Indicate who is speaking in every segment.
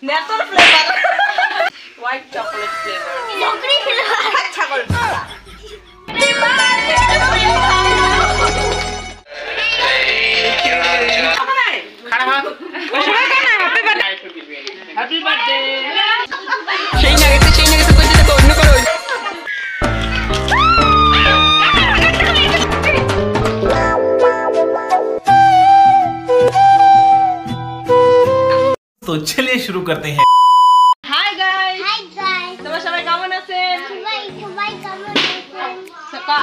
Speaker 1: নেতর flavour white chocolate flavour
Speaker 2: চকরি flavour
Speaker 1: ছাগল happy birthday সেই না গেছে করতে দেখো অন্য করো
Speaker 3: तो चलिए शुरू करते हैं।
Speaker 1: হাই গাইস
Speaker 2: হাই গাইস
Speaker 1: তোমরা সবাই কেমন আছেন
Speaker 2: সবাই কেমন আছেন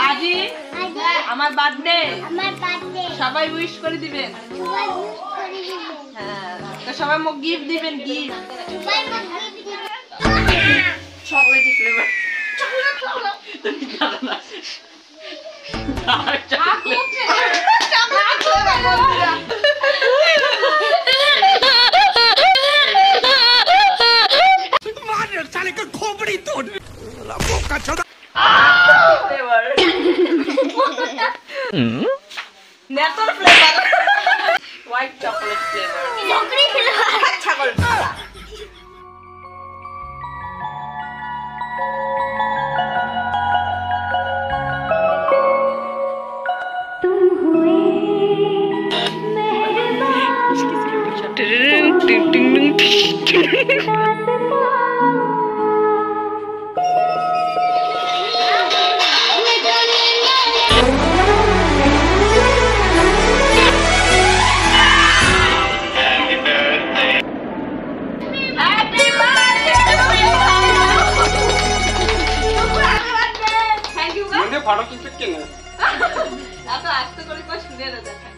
Speaker 1: আজি
Speaker 2: আজ
Speaker 1: আমার বার্থডে
Speaker 2: আমার বার্থডে
Speaker 1: সবাই উইশ করে দিবেন
Speaker 2: সবাই উইশ করে দিবেন
Speaker 1: হ্যাঁ তো সবাই মোক গিফট দিবেন গিফট
Speaker 2: সবাই আমাকে গিফট দিবেন
Speaker 1: চকলেট ফ্লেভার তুমি জানো না নেতর ফ্লেভার হোয়াইট চকলেট ফ্লেভার
Speaker 2: চকরি ফ্লেভার
Speaker 1: ছাগল
Speaker 4: ফাটো কিছু কেন
Speaker 1: এত আস্তে করে কই শুনে না দেখা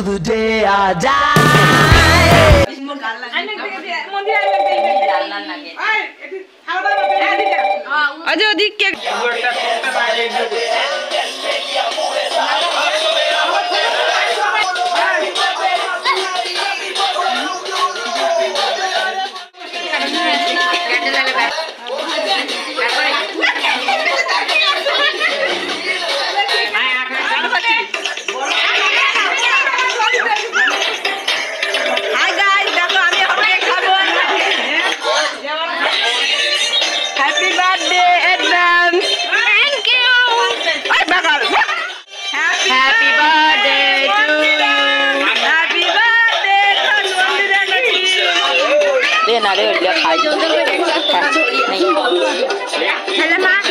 Speaker 5: the day I die.
Speaker 1: আজ ওদিক কে
Speaker 6: ना रे लिया खाई नहीं
Speaker 2: हेलो मां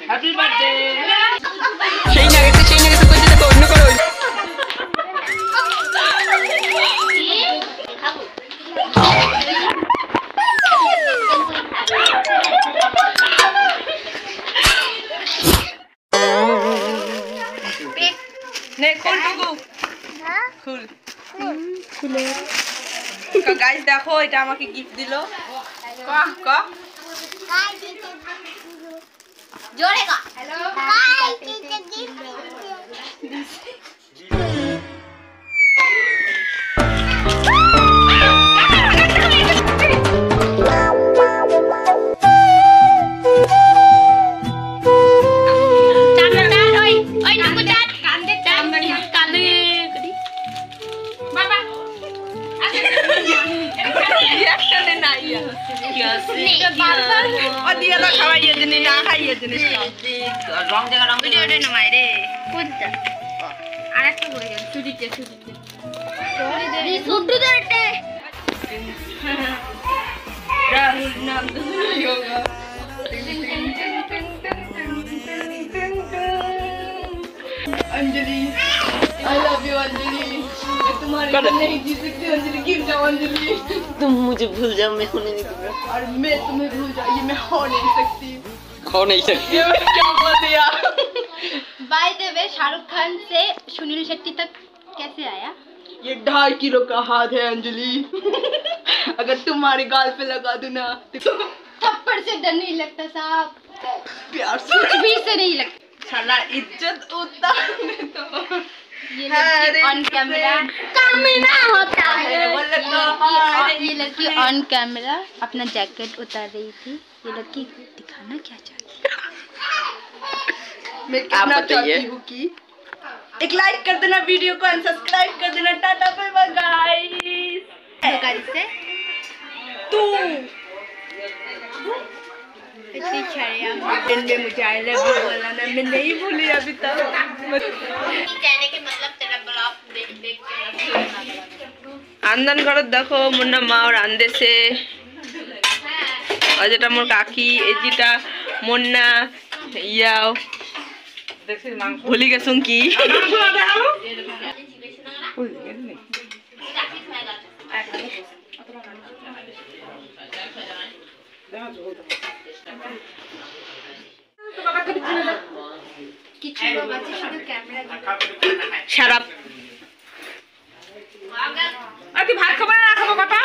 Speaker 1: হ্যাপি বার্থডে
Speaker 6: সেই না গেছে করতে দেখো অন্য করো
Speaker 1: গাইস দেখো এটা আমাকে গিফট দিলো
Speaker 2: জোরে কা hello hi teacher gift
Speaker 1: Anjali, I love you, Anjali.
Speaker 6: तुम्हारी नहीं जी सकती अंजलि, गिर जाओ अंजलि।
Speaker 1: तुम मुझे भूल जाओ, मैं होने नहीं दूंगा।
Speaker 6: और मैं तुम्हें भूल जाऊँ, ये मैं हो नहीं सकती।
Speaker 1: खो नहीं सकती।
Speaker 6: ये मैं क्या बोल दिया?
Speaker 2: By the way, Shahrukh Khan से सुनील शेट्टी तक कैसे आया?
Speaker 6: ये 2.5 किलो का हाथ है अंजलि। अगर तुम्हारे गाल पे लगा दूं ना तो
Speaker 2: थप्पड़ से डर नहीं लगता साहब,
Speaker 6: प्यार से
Speaker 2: कुछ भी से नहीं लगता।
Speaker 6: साला इज्जत उतारने तो
Speaker 2: ये लड़की ऑन कैमरा कामना होता है। ये लड़की ऑन कैमरा अपना जैकेट उतार रही थी। ये लड़की दिखाना क्या चाहती है?
Speaker 6: मैं कहना चाहती हूँ कि एक लाइक कर देना वीडियो को, सब्सक्राइब कर देना। Tata bye bye guys.
Speaker 2: से
Speaker 6: तू
Speaker 2: इतनी शर्म
Speaker 6: ने मुझे आई लव यू बोला ना, मैं नहीं भूली अभी तक।
Speaker 2: कहने के मतलब तेरा ब्लॉग देख देख के
Speaker 6: आंदन घर देखो मुन्ना मा और आंदे से और जेटा मोर काकी एजिटा मुन्ना याओ भूली गए सुन की शराब भात खबर ना खबर कथा